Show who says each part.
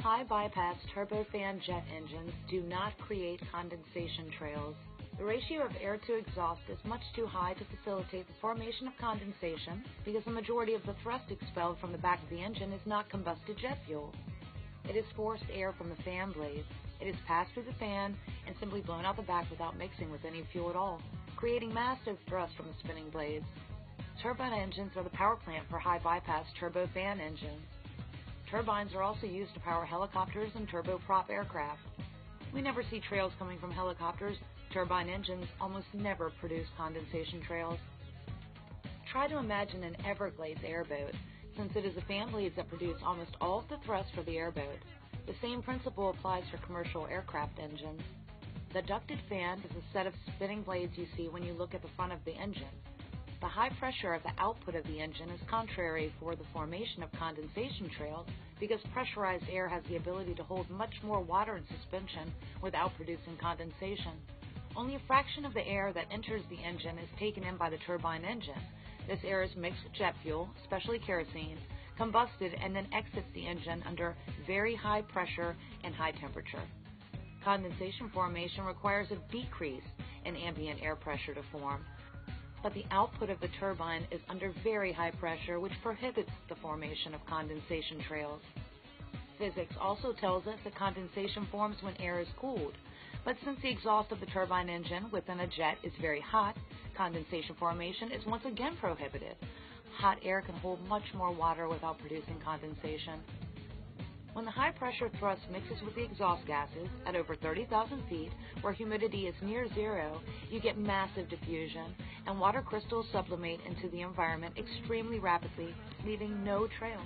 Speaker 1: High bypass turbofan jet engines do not create condensation trails. The ratio of air to exhaust is much too high to facilitate the formation of condensation because the majority of the thrust expelled from the back of the engine is not combusted jet fuel. It is forced air from the fan blades. It is passed through the fan and simply blown out the back without mixing with any fuel at all, creating massive thrust from the spinning blades. Turbine engines are the power plant for high bypass turbofan engines. Turbines are also used to power helicopters and turboprop aircraft. We never see trails coming from helicopters. Turbine engines almost never produce condensation trails. Try to imagine an Everglades airboat, since it is the fan blades that produce almost all of the thrust for the airboat. The same principle applies for commercial aircraft engines. The ducted fan is a set of spinning blades you see when you look at the front of the engine. The high pressure of the output of the engine is contrary for the formation of condensation trails because pressurized air has the ability to hold much more water in suspension without producing condensation. Only a fraction of the air that enters the engine is taken in by the turbine engine. This air is mixed with jet fuel, especially kerosene, combusted, and then exits the engine under very high pressure and high temperature. Condensation formation requires a decrease in ambient air pressure to form, but the output of the turbine is under very high pressure, which prohibits the formation of condensation trails. Physics also tells us that condensation forms when air is cooled, but since the exhaust of the turbine engine within a jet is very hot, condensation formation is once again prohibited. Hot air can hold much more water without producing condensation. When the high-pressure thrust mixes with the exhaust gases at over 30,000 feet, where humidity is near zero, you get massive diffusion, and water crystals sublimate into the environment extremely rapidly, leaving no trail.